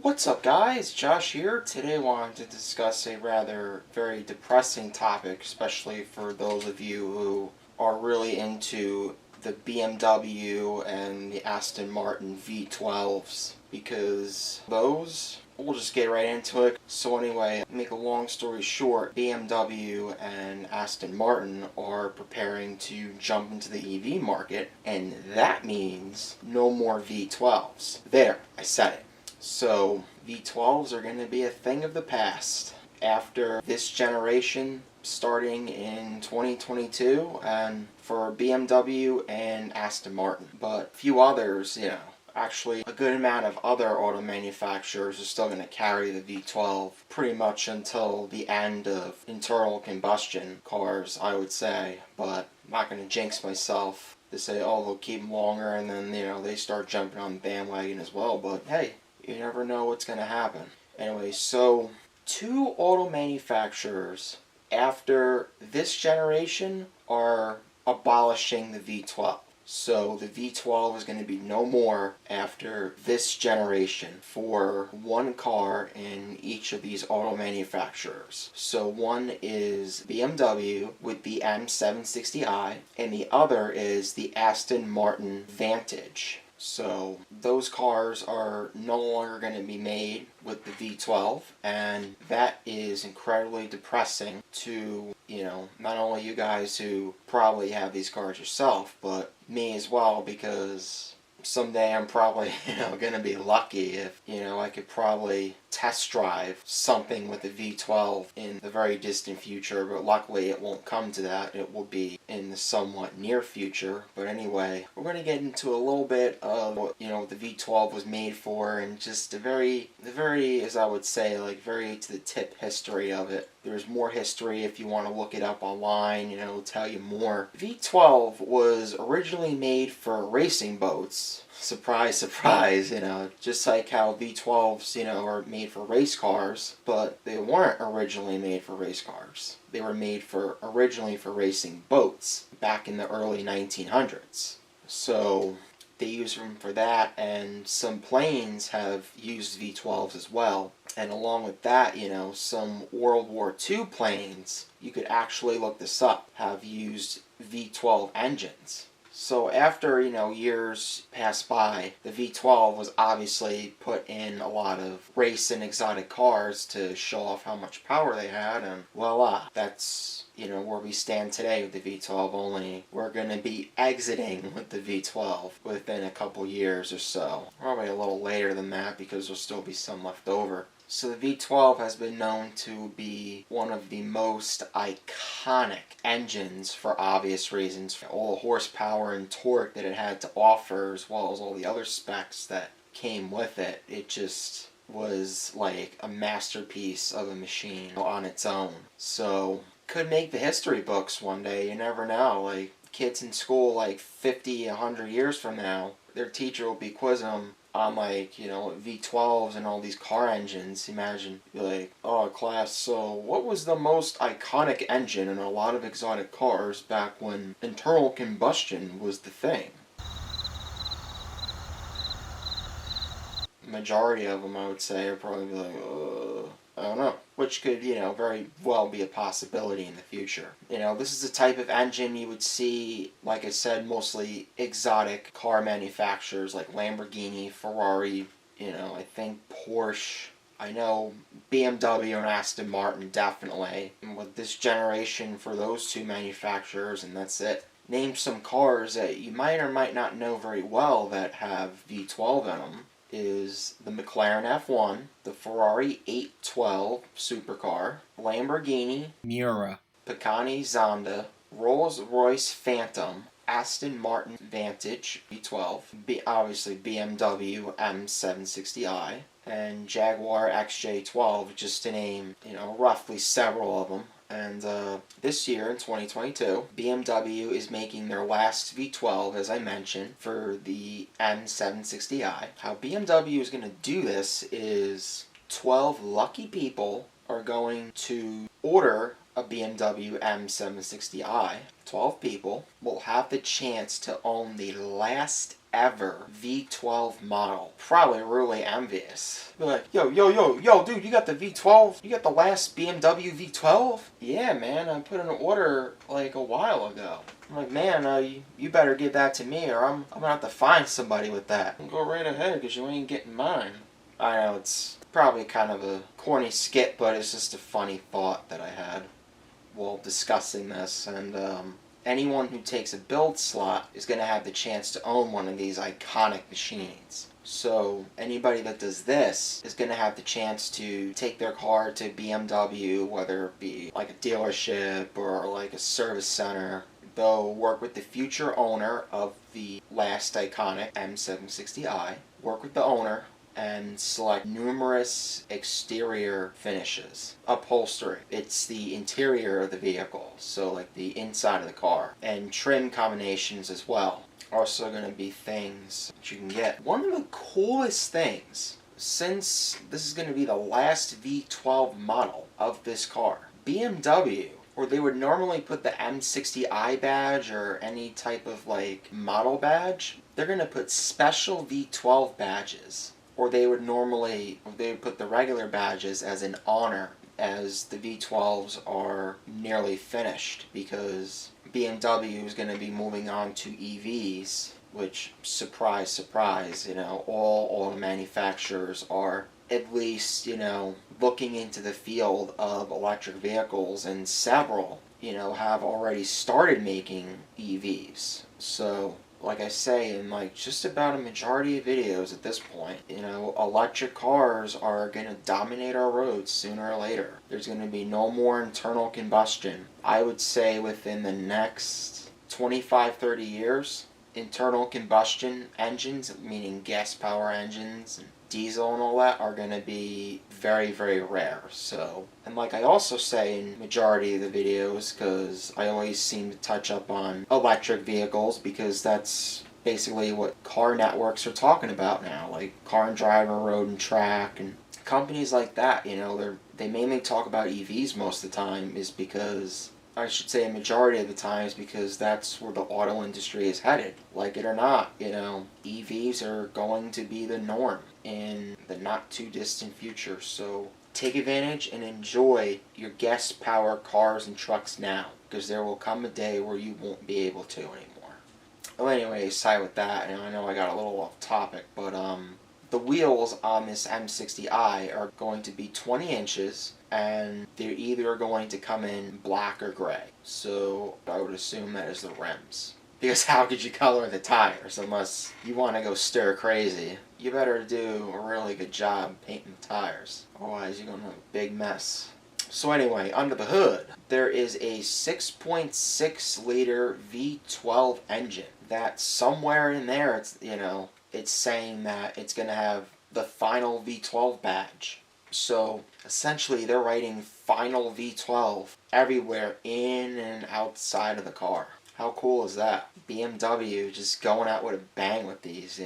What's up, guys? Josh here. Today I wanted to discuss a rather very depressing topic, especially for those of you who are really into the BMW and the Aston Martin V12s, because we'll just get right into it. So anyway, make a long story short, BMW and Aston Martin are preparing to jump into the EV market, and that means no more V12s. There, I said it. So V12s are going to be a thing of the past after this generation starting in 2022 and for BMW and Aston Martin. But a few others, actually a good amount of other auto manufacturers are still going to carry the V12 pretty much until the end of internal combustion cars, I would say. But I'm not going to jinx myself to say, oh, they'll keep them longer and then, they start jumping on the bandwagon as well. But hey, you never know what's going to happen. Anyway, so two auto manufacturers after this generation are abolishing the V12. So the V12 is going to be no more after this generation for one car in each of these auto manufacturers. So one is BMW with the M760i and the other is the Aston Martin Vantage. So those cars are no longer going to be made with the V12, and that is incredibly depressing to, not only you guys who probably have these cars yourself, but me as well, because someday I'm probably, going to be lucky if, I could probably test drive something with the V12 in the very distant future, but luckily it won't come to that. It will be in the somewhat near future. But anyway, we're going to get into a little bit of what, the V12 was made for, and just the very, as I would say, very to the tip history of it. There's more history if you want to look it up online, it'll tell you more. V12 was originally made for racing boats. Surprise, surprise, just like how V12s, are made for race cars, but they weren't originally made for race cars. They were made originally for racing boats back in the early 1900s. So they use them for that, and some planes have used V12s as well. And along with that, some World War II planes, you could actually look this up, have used V12 engines. So after, years passed by, the V12 was obviously put in a lot of race and exotic cars to show off how much power they had, and voila, that's, where we stand today with the V12, only we're going to be exiting with the V12 within a couple years or so. Probably a little later than that because there'll still be some left over. So the V12 has been known to be one of the most iconic engines for obvious reasons. All the horsepower and torque that it had to offer, as well as all the other specs that came with it. It just was like a masterpiece of a machine on its own. So could make the history books one day, you never know. Kids in school 50, 100 years from now, their teacher will be quizzing them on V12s and all these car engines. Imagine, oh class, so what was the most iconic engine in a lot of exotic cars back when internal combustion was the thing? Majority of them, I would say, are probably I don't know. Which could, very well be a possibility in the future. This is the type of engine you would see, like I said, mostly exotic car manufacturers like Lamborghini, Ferrari, I think Porsche. I know BMW and Aston Martin definitely. And with this generation for those two manufacturers, and that's it. Name some cars that you might or might not know very well that have V12 in them. Is the McLaren F1, the Ferrari 812 supercar, Lamborghini Miura, Pagani Zonda, Rolls-Royce Phantom, Aston Martin Vantage V12, obviously BMW M760i, and Jaguar XJ12, just to name, roughly several of them. And this year, in 2022, BMW is making their last V12, as I mentioned, for the M760i. How BMW is going to do this is 12 lucky people are going to order a BMW M760i, 12 people will have the chance to own the last ever V12 model. Probably really envious. Be like, yo, dude, you got the V12? You got the last BMW V12? Yeah, man, I put in an order like a while ago. I'm like, man, you better give that to me or I'm gonna have to find somebody with that. Go right ahead, because you ain't getting mine. I know, it's probably kind of a corny skit, but it's just a funny thought that I had while discussing this. And anyone who takes a build slot is going to have the chance to own one of these iconic machines. So anybody that does this is going to have the chance to take their car to BMW, whether it be like a dealership or like a service center. They'll work with the future owner of the last iconic M760i, work with the owner, and select numerous exterior finishes. Upholstery, it's the interior of the vehicle, so like the inside of the car, and trim combinations as well. Also going to be things that you can get. One of the coolest things, since this is going to be the last V12 model of this car, BMW, or they would normally put the M60i badge or any type of like model badge, they're going to put special V12 badges. Or they would put the regular badges as an honor, as the V12s are nearly finished, because BMW is going to be moving on to EVs, which, surprise, surprise, all the manufacturers are at least, looking into the field of electric vehicles, and several, have already started making EVs. So, like I say, in like just about a majority of videos at this point, electric cars are going to dominate our roads sooner or later. There's going to be no more internal combustion. I would say within the next 25-30 years, internal combustion engines, meaning gas power engines and diesel and all that, are going to be very, very rare. So, and like I also say in majority of the videos, because I always seem to touch up on electric vehicles, because that's basically what car networks are talking about now, like Car and Driver, Road and Track, and companies like that. They mainly talk about EVs most of the time, is because, I should say a majority of the times, because that's where the auto industry is headed. Like it or not, EVs are going to be the norm in the not too distant future. So take advantage and enjoy your gas power cars and trucks now, because there will come a day where you won't be able to anymore. Well, anyway, aside with that, and I know I got a little off topic, but the wheels on this M60i are going to be 20 inches, and they're either going to come in black or gray. So I would assume that is the rims. Because how could you color the tires unless you want to go stir crazy? You better do a really good job painting the tires. Otherwise you're going to have a big mess. So anyway, under the hood, there is a 6.6 liter V12 engine that somewhere in there, it's saying that it's going to have the final V12 badge. So essentially they're writing final V12 everywhere in and outside of the car. How cool is that? BMW just going out with a bang with these,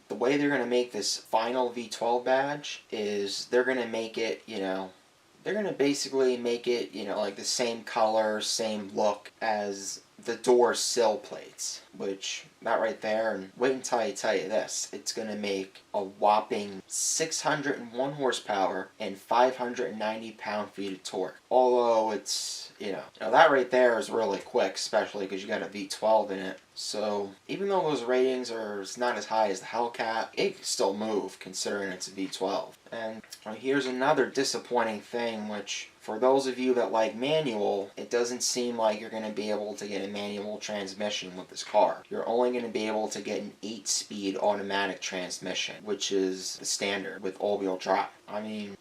The way they're going to make this final V12 badge is they're going to make it, they're going to basically make it, like the same color, same look as the door sill plates, which, that right there, and wait until I tell you this, it's going to make a whopping 601 horsepower and 590 pound-feet of torque. Although it's, that right there is really quick, especially because you got a V12 in it. So even though those ratings are not as high as the Hellcat, it can still move considering it's a V12. And here's another disappointing thing, which for those of you that like manual, it doesn't seem like you're going to be able to get a manual transmission with this car. You're only going to be able to get an 8-speed automatic transmission, which is the standard with all-wheel drive. I mean,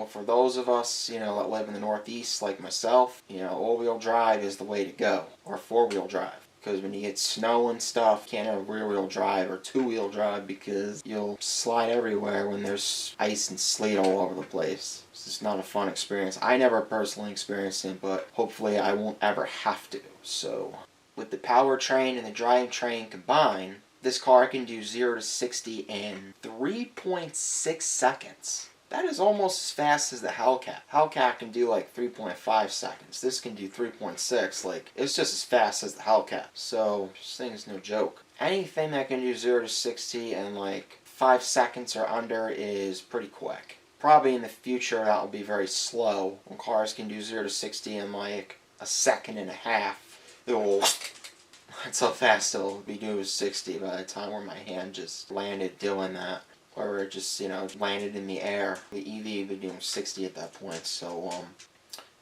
for those of us, that live in the Northeast like myself, all-wheel drive is the way to go, or 4-wheel drive. Because when you get snow and stuff, you can't have rear-wheel drive or 2-wheel drive because you'll slide everywhere when there's ice and sleet all over the place. It's just not a fun experience. I never personally experienced it, but hopefully I won't ever have to. So, with the powertrain and the drivetrain combined, this car can do 0 to 60 in 3.6 seconds. That is almost as fast as the Hellcat. Hellcat can do like 3.5 seconds. This can do 3.6. Like, it's just as fast as the Hellcat. So, this thing is no joke. Anything that can do 0 to 60 in like 5 seconds or under is pretty quick. Probably in the future that will be very slow. When cars can do 0 to 60 in like a second and a half, that's how fast it'll be doing 60 by the time where my hand just landed doing that. Or it just, landed in the air. The EV would be doing 60 at that point. So,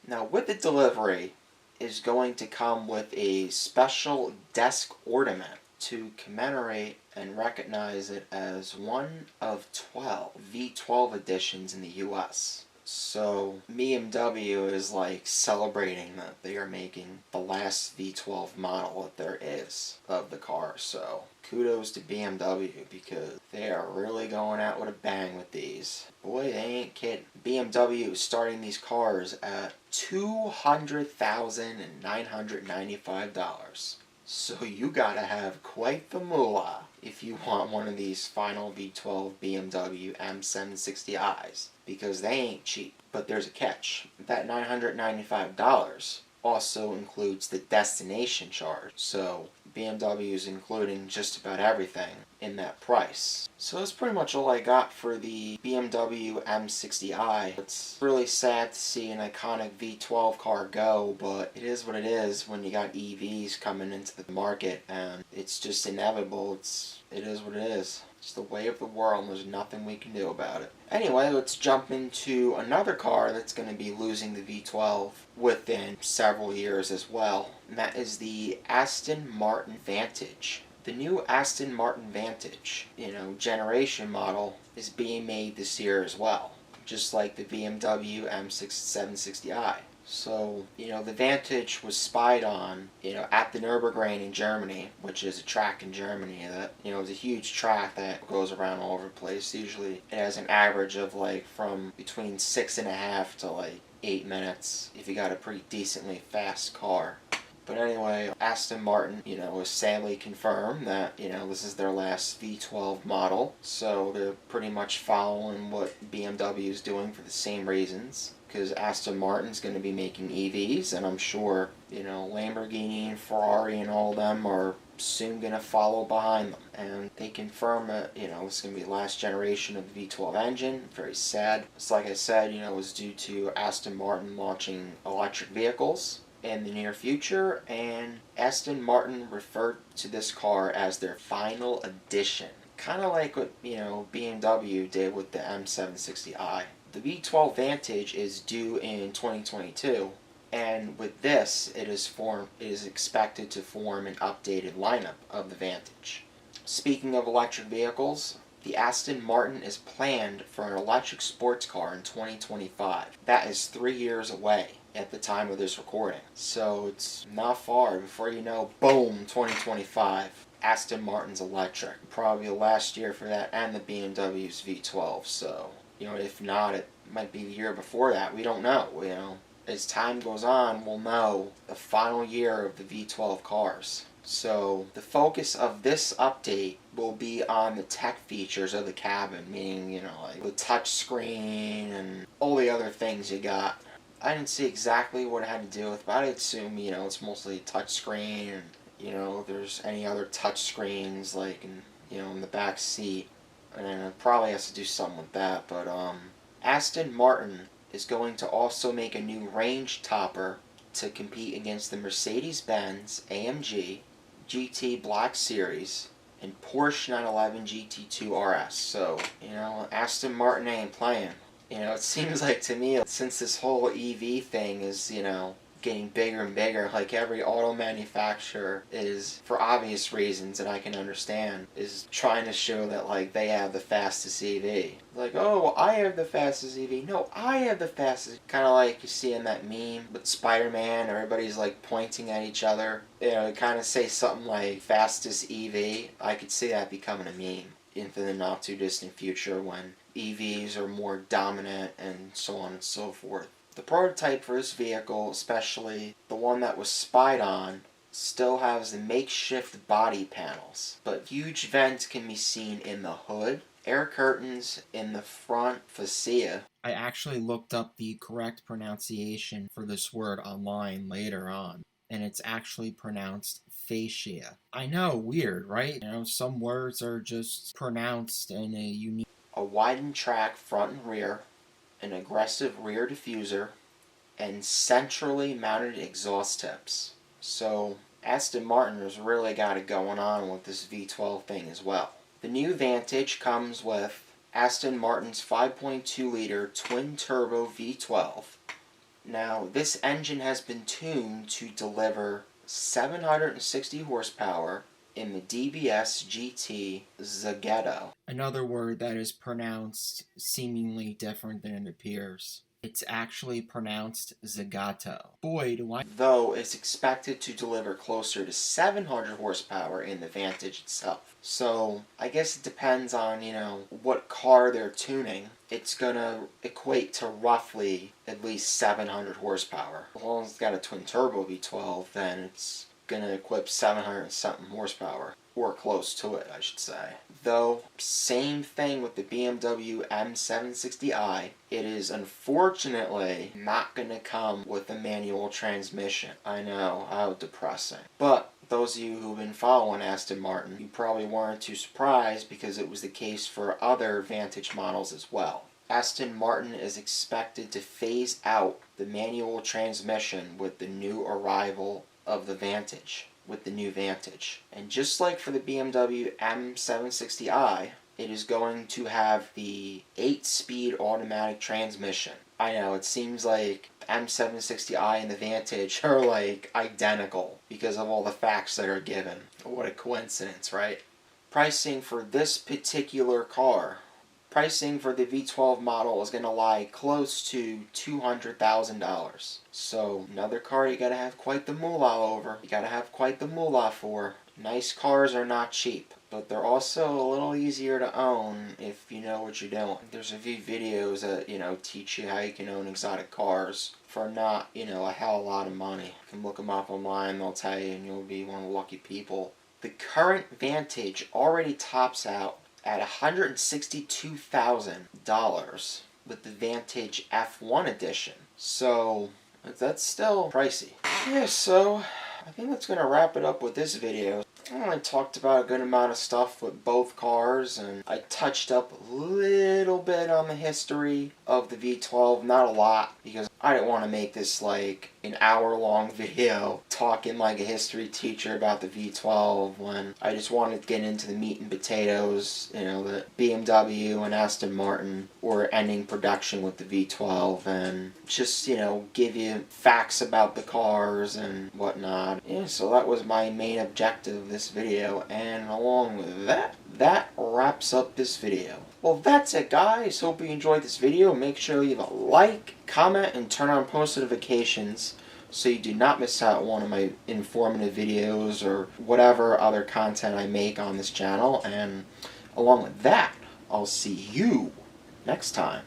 now with the delivery is going to come with a special desk ornament to commemorate and recognize it as one of 12 V12 editions in the US. So BMW is like celebrating that they are making the last V12 model that there is of the car. So kudos to BMW because they are really going out with a bang with these. Boy, they ain't kidding. BMW is starting these cars at $200,995. So you gotta have quite the moolah if you want one of these final V12 BMW M760i's, because they ain't cheap. But there's a catch. That $995 also includes the destination charge. So BMW is including just about everything in that price. So that's pretty much all I got for the BMW M60i. It's really sad to see an iconic V12 car go, but it is what it is when you got EVs coming into the market, and it's just inevitable. It is what it is. It's the way of the world, and there's nothing we can do about it. Anyway, let's jump into another car that's going to be losing the V12 within several years as well, and that is the Aston Martin Vantage. The new Aston Martin Vantage, generation model, is being made this year as well, just like the BMW M760i. So, the Vantage was spied on, at the Nürburgring in Germany, which is a track in Germany that, is a huge track that goes around all over the place. Usually it has an average of from between 6.5 to 8 minutes if you got a pretty decently fast car. But anyway, Aston Martin, was sadly confirmed that, this is their last V12 model. So they're pretty much following what BMW is doing for the same reasons. Because Aston Martin's going to be making EVs, and I'm sure, Lamborghini and Ferrari and all of them are soon going to follow behind them. And they confirm that, it's going to be the last generation of the V12 engine. Very sad. It's like I said, it was due to Aston Martin launching electric vehicles in the near future, and Aston Martin referred to this car as their final edition. Kind of like what, BMW did with the M760i. The V12 Vantage is due in 2022, and with this, it is expected to form an updated lineup of the Vantage. Speaking of electric vehicles, the Aston Martin is planned for an electric sports car in 2025. That is 3 years away at the time of this recording. So it's not far. Before you know, boom, 2025. Aston Martin's electric. Probably the last year for that and the BMW's V12. So, if not, it might be the year before that. We don't know, As time goes on, we'll know the final year of the V12 cars. So the focus of this update will be on the tech features of the cabin, meaning, the touch screen and all the other things you got. I didn't see exactly what it had to do with, but I assume, it's mostly touch screen and, if there's any other touch screens, in the back seat. And it probably has to do something with that, but, Aston Martin is going to also make a new range topper to compete against the Mercedes-Benz AMG GT Black Series and Porsche 911 GT2 RS. So, Aston Martin ain't playing. It seems like to me, since this whole EV thing is, getting bigger and bigger, like every auto manufacturer is, for obvious reasons that I can understand, is trying to show that, they have the fastest EV. Oh, I have the fastest EV. No, I have the fastest. Kind of like you see in that meme with Spider-Man, everybody's, pointing at each other. Kind of say something like, fastest EV. I could see that becoming a meme into the not-too-distant future when EVs are more dominant and so on and so forth. The prototype for this vehicle, especially the one that was spied on, still has the makeshift body panels, but huge vents can be seen in the hood air curtains in the front fascia. I actually looked up the correct pronunciation for this word online later on, and it's actually pronounced fascia. I know, weird, right? Some words are just pronounced in a unique... A widened track front and rear, an aggressive rear diffuser, and centrally mounted exhaust tips. So Aston Martin has really got it going on with this V12 thing as well. The new Vantage comes with Aston Martin's 5.2-liter twin-turbo V12. Now, this engine has been tuned to deliver 760 horsepower in the DBS GT Zagato. Another word that is pronounced seemingly different than it appears. It's actually pronounced Zagato. Boy, do I... Though it's expected to deliver closer to 700 horsepower in the Vantage itself. So, I guess it depends on, what car they're tuning. It's gonna equate to roughly at least 700 horsepower. As long as it's got a twin-turbo V12, then it's gonna equip 700 and something horsepower. Or close to it, I should say. Though, same thing with the BMW M760i. It is unfortunately not going to come with a manual transmission. I know, how depressing. But those of you who've been following Aston Martin, you probably weren't too surprised because it was the case for other Vantage models as well. Aston Martin is expected to phase out the manual transmission with the new arrival of the Vantage. With the new Vantage. And just like for the BMW M760i, it is going to have the 8-speed automatic transmission. I know, it seems like the M760i and the Vantage are like identical because of all the facts that are given. What a coincidence, right? Pricing for this particular car. Pricing for the V12 model is going to lie close to $200,000. So, another car you got to have quite the moolah over. You got to have quite the moolah for. Nice cars are not cheap, but they're also a little easier to own if you know what you're doing. There's a few videos that, teach you how you can own exotic cars for not, a hell of a lot of money. You can look them up online, they'll tell you, and you'll be one of the lucky people. The current Vantage already tops out at $162,000 with the Vantage F1 edition. So, that's still pricey. Yeah, so I think that's going to wrap it up with this video. I only talked about a good amount of stuff with both cars, and I touched up a little bit on the history of the V12, not a lot, because I didn't want to make this like an hour-long video talking like a history teacher about the V12 when I just wanted to get into the meat and potatoes, the BMW and Aston Martin were ending production with the V12, and just, give you facts about the cars and whatnot. Yeah, so that was my main objective of this video, and along with that wraps up this video. Well, that's it, guys. Hope you enjoyed this video. Make sure you leave a like, comment, and turn on post notifications so you do not miss out on one of my informative videos or whatever other content I make on this channel. And along with that, I'll see you next time.